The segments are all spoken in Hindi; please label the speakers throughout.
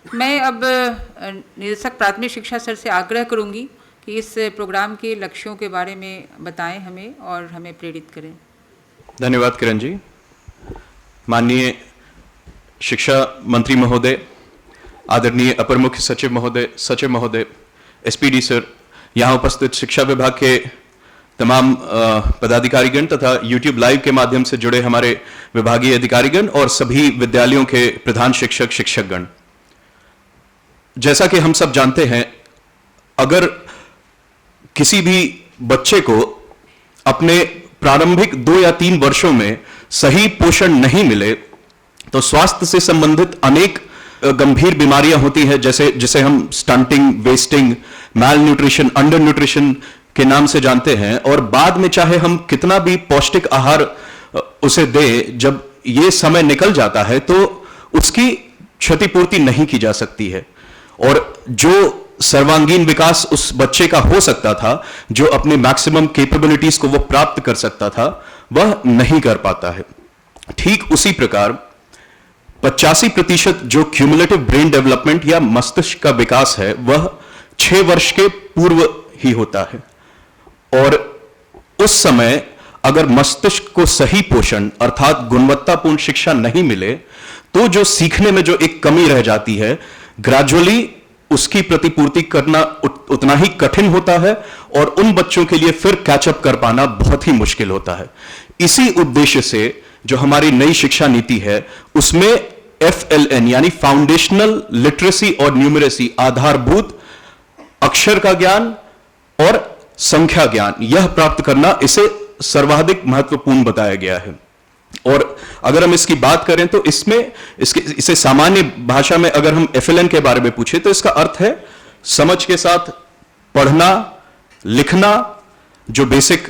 Speaker 1: मैं अब निदेशक प्राथमिक शिक्षा सर से आग्रह करूंगी कि इस प्रोग्राम के लक्ष्यों के बारे में बताएं हमें और हमें प्रेरित करें।
Speaker 2: धन्यवाद किरण जी। माननीय शिक्षा मंत्री महोदय, आदरणीय अपर मुख्य सचिव महोदय, एसपीडी सर, यहाँ उपस्थित शिक्षा विभाग के तमाम पदाधिकारीगण तथा YouTube लाइव के माध्यम से जुड़े हमारे विभागीय अधिकारीगण और सभी विद्यालयों के प्रधान शिक्षक शिक्षकगण, जैसा कि हम सब जानते हैं, अगर किसी भी बच्चे को अपने प्रारंभिक 2 या 3 वर्षों में सही पोषण नहीं मिले तो स्वास्थ्य से संबंधित अनेक गंभीर बीमारियां होती हैं, जिसे हम स्टंटिंग, वेस्टिंग, मैल न्यूट्रिशन, अंडर न्यूट्रिशन के नाम से जानते हैं। और बाद में चाहे हम कितना भी पौष्टिक आहार उसे दें, जब ये समय निकल जाता है तो उसकी क्षतिपूर्ति नहीं की जा सकती है और जो सर्वांगीण विकास उस बच्चे का हो सकता था, जो अपने मैक्सिमम कैपेबिलिटीज को वो प्राप्त कर सकता था, वह नहीं कर पाता है। ठीक उसी प्रकार 85% जो क्यूमुलेटिव ब्रेन डेवलपमेंट या मस्तिष्क का विकास है, वह 6 वर्ष के पूर्व ही होता है और उस समय अगर मस्तिष्क को सही पोषण अर्थात गुणवत्तापूर्ण शिक्षा नहीं मिले तो जो सीखने में जो एक कमी रह जाती है, ग्रेजुअली उसकी प्रतिपूर्ति करना उतना ही कठिन होता है और उन बच्चों के लिए फिर कैचअप कर पाना बहुत ही मुश्किल होता है। इसी उद्देश्य से जो हमारी नई शिक्षा नीति है, उसमें FLN यानी फाउंडेशनल लिटरेसी और न्यूमरेसी, आधारभूत अक्षर का ज्ञान और संख्या ज्ञान, यह प्राप्त करना इसे सर्वाधिक महत्वपूर्ण बताया गया है। और अगर हम इसकी बात करें तो इसे सामान्य भाषा में अगर हम FLN के बारे में पूछे तो इसका अर्थ है समझ के साथ पढ़ना, लिखना, जो बेसिक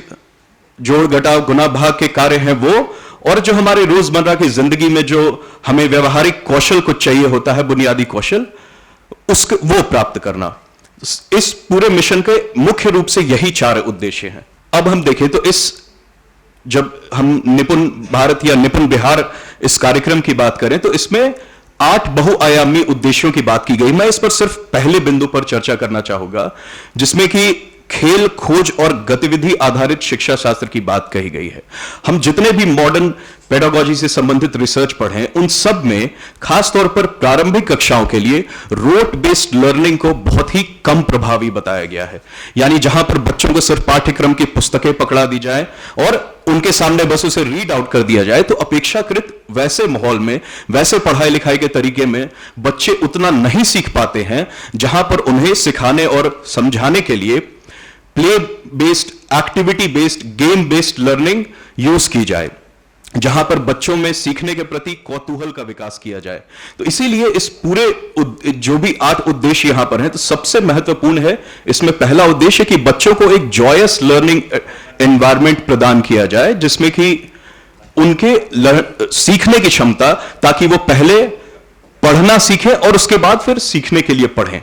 Speaker 2: जोड़ घटाव गुणा भाग के कार्य हैं वो, और जो हमारे रोजमर्रा की जिंदगी में जो हमें व्यवहारिक कौशल को चाहिए होता है, बुनियादी कौशल, वो प्राप्त करना। इस पूरे मिशन के मुख्य रूप से यही 4 उद्देश्य हैं। अब हम देखें तो जब हम निपुण भारत या निपुण बिहार इस कार्यक्रम की बात करें तो इसमें 8 बहुआयामी उद्देश्यों की बात की गई। मैं इस पर सिर्फ पहले बिंदु पर चर्चा करना चाहूंगा, जिसमें कि खेल, खोज और गतिविधि आधारित शिक्षा शास्त्र की बात कही गई है। हम जितने भी मॉडर्न पेडागोजी से संबंधित रिसर्च पढ़ें, उन सब में खासतौर पर प्रारंभिक कक्षाओं के लिए रोट बेस्ड लर्निंग को बहुत ही कम प्रभावी बताया गया है। यानी जहां पर बच्चों को सिर्फ पाठ्यक्रम की पुस्तकें पकड़ा दी जाए और उनके सामने बस उसे रीड आउट कर दिया जाए, तो अपेक्षाकृत वैसे माहौल में, वैसे पढ़ाई लिखाई के तरीके में बच्चे उतना नहीं सीख पाते हैं, जहां पर उन्हें सिखाने और समझाने के लिए play based, activity based, game based learning use की जाए, जहां पर बच्चों में सीखने के प्रति कौतूहल का विकास किया जाए। तो इसीलिए इस पूरे जो भी 8 उद्देश्य यहां पर हैं, तो सबसे महत्वपूर्ण है इसमें पहला उद्देश्य कि बच्चों को एक जॉयस लर्निंग एनवायरनमेंट प्रदान किया जाए, जिसमें कि उनके सीखने की क्षमता, ताकि वो पहले पढ़ना सीखें और उसके बाद फिर सीखने के लिए पढ़ें,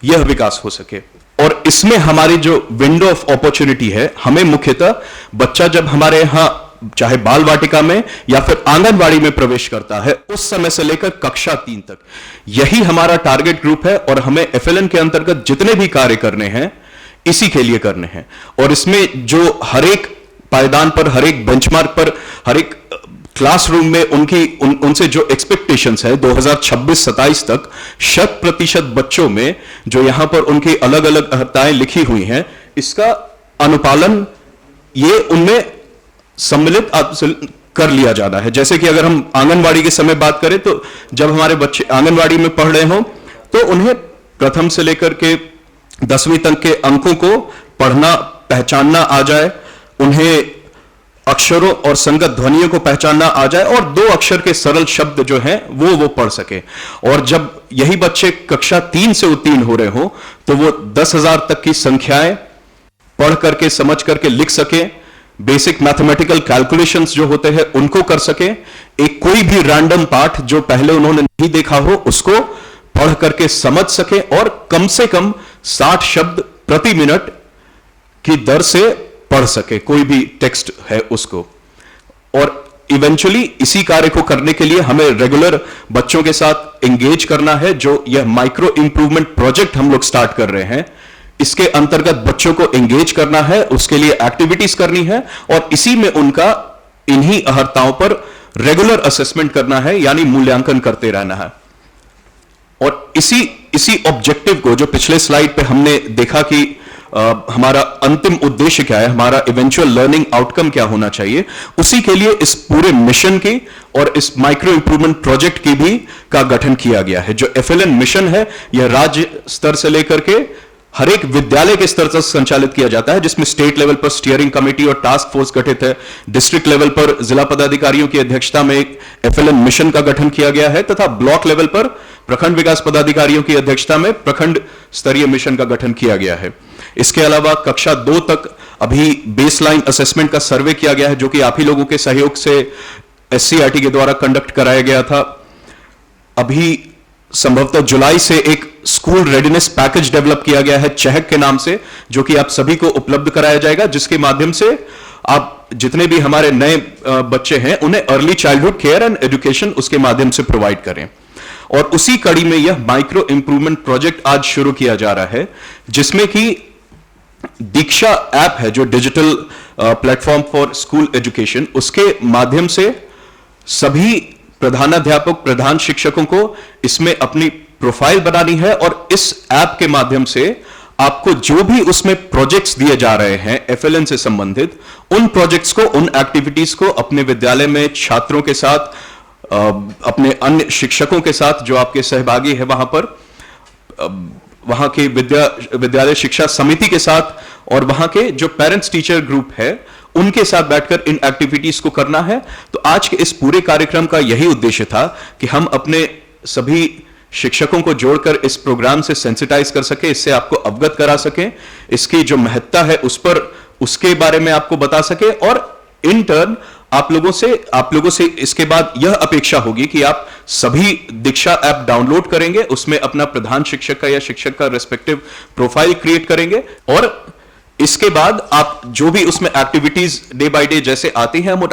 Speaker 2: यह विकास हो सके। और इसमें हमारी जो विंडो ऑफ अपॉर्चुनिटी है, हमें मुख्यतः बच्चा जब हमारे यहां चाहे बाल वाटिका में या फिर आंगनवाड़ी में प्रवेश करता है, उस समय से लेकर कक्षा 3 तक, यही हमारा टारगेट ग्रुप है और हमें FLN के अंतर्गत जितने भी कार्य करने हैं इसी के लिए करने हैं। और इसमें जो हर एक पायदान पर, हर एक बेंचमार्क पर, हर एक क्लासरूम में उनसे जो एक्सपेक्टेशंस है 2026-27 तक 100% बच्चों में जो यहां पर उनकी अलग अलग अर्हताएं लिखी हुई हैं, इसका अनुपालन ये उनमें सम्मिलित कर लिया जाना है। जैसे कि अगर हम आंगनवाड़ी के समय बात करें तो जब हमारे बच्चे आंगनवाड़ी में पढ़ रहे हों तो उन्हें प्रथम से लेकर के 10वीं तक के अंकों को पढ़ना, पहचानना आ जाए, उन्हें अक्षरों और संगत ध्वनियों को पहचानना आ जाए और 2 अक्षर के सरल शब्द जो हैं वो पढ़ सके। और जब यही बच्चे कक्षा 3 से उत्तीर्ण हो रहे हो तो वो 10,000 तक की संख्याएं पढ़ करके, समझ करके लिख सके, बेसिक मैथमेटिकल कैलकुलेशंस जो होते हैं उनको कर सके, एक कोई भी रैंडम पाठ जो पहले उन्होंने नहीं देखा हो उसको पढ़ करके समझ सके और कम से कम 60 शब्द प्रति मिनट की दर से पढ़ सके, कोई भी टेक्स्ट है उसको। और इवेंचुअली इसी कार्य को करने के लिए हमें रेगुलर बच्चों के साथ एंगेज करना है। जो यह माइक्रो इंप्रूवमेंट प्रोजेक्ट हम लोग स्टार्ट कर रहे हैं, इसके अंतर्गत बच्चों को एंगेज करना है, उसके लिए एक्टिविटीज करनी है और इसी में उनका इन्हीं अहर्ताओं पर रेगुलर असेसमेंट करना है, यानी मूल्यांकन करते रहना है। और इसी ऑब्जेक्टिव को जो पिछले स्लाइड पे हमने देखा कि हमारा अंतिम उद्देश्य क्या है, हमारा इवेंचुअल लर्निंग आउटकम क्या होना चाहिए, उसी के लिए इस पूरे मिशन की और इस माइक्रो इंप्रूवमेंट प्रोजेक्ट की भी का गठन किया गया है। जो FLN मिशन है, यह राज्य स्तर से लेकर के हर एक विद्यालय के स्तर तक संचालित किया जाता है, जिसमें स्टेट लेवल पर स्टीयरिंग कमेटी और टास्क फोर्स गठित है। डिस्ट्रिक्ट लेवल पर जिला पदाधिकारियों की अध्यक्षता में एक FLN मिशन का गठन किया गया है तथा ब्लॉक लेवल पर प्रखंड विकास पदाधिकारियों की अध्यक्षता में प्रखंड स्तरीय मिशन का गठन किया गया है। इसके अलावा कक्षा 2 तक अभी बेसलाइन असेसमेंट का सर्वे किया गया है, जो कि आप ही लोगों के सहयोग से SCRT के द्वारा कंडक्ट कराया गया था। अभी संभवतः जुलाई से एक स्कूल रेडीनेस पैकेज डेवलप किया गया है चहक के नाम से, जो कि आप सभी को उपलब्ध कराया जाएगा, जिसके माध्यम से आप जितने भी हमारे नए बच्चे हैं उन्हें early childhood care and education उसके माध्यम से प्रोवाइड करें। और उसी कड़ी में यह माइक्रो इंप्रूवमेंट प्रोजेक्ट आज शुरू किया जा रहा है, जिसमें कि दीक्षा ऐप है, जो digital platform for school education, उसके माध्यम से सभी प्रधानाध्यापक, प्रधान शिक्षकों को इसमें अपनी प्रोफाइल बनानी है और इस ऐप के माध्यम से आपको जो भी उसमें प्रोजेक्ट्स दिए जा रहे हैं FLN से संबंधित, उन प्रोजेक्ट्स को, उन एक्टिविटीज को अपने विद्यालय में छात्रों के साथ, अपने अन्य शिक्षकों के साथ जो आपके सहभागी है वहां पर, वहां के विद्यालय शिक्षा समिति के साथ और वहां के जो पेरेंट्स टीचर ग्रुप है उनके साथ बैठकर इन एक्टिविटीज को करना है। तो आज के इस पूरे कार्यक्रम का यही उद्देश्य था कि हम अपने सभी शिक्षकों को जोड़कर इस प्रोग्राम से सेंसिटाइज कर सके, इससे आपको अवगत करा सके, इसकी जो महत्ता है उस पर, उसके बारे में आपको बता सके और इन टर्न आप लोगों से इसके बाद यह अपेक्षा होगी कि आप सभी दीक्षा ऐप डाउनलोड करेंगे, उसमें अपना प्रधान शिक्षक का या शिक्षक का रेस्पेक्टिव प्रोफाइल क्रिएट करेंगे और इसके बाद आप जो भी उसमें एक्टिविटीज डे बाय डे जैसे आती हैं, हम उन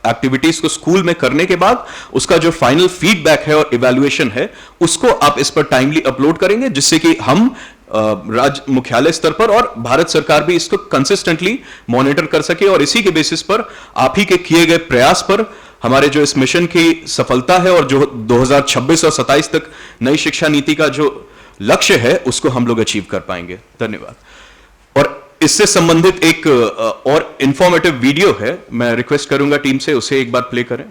Speaker 2: एक्टिविटीज को स्कूल में करने के बाद उसका जो फाइनल फीडबैक है और इवैल्यूएशन है उसको आप इस पर टाइमली अपलोड करेंगे, जिससे कि हम राज्य मुख्यालय स्तर पर और भारत सरकार भी इसको कंसिस्टेंटली मॉनिटर कर सके और इसी के बेसिस पर आप ही के किए गए प्रयास पर हमारे जो इस मिशन की सफलता है और जो 2026 और 27 तक नई शिक्षा नीति का जो लक्ष्य है उसको हम लोग अचीव कर पाएंगे। धन्यवाद। और इससे संबंधित एक और इंफॉर्मेटिव वीडियो है, मैं रिक्वेस्ट करूंगा टीम से उसे एक बार प्ले करें।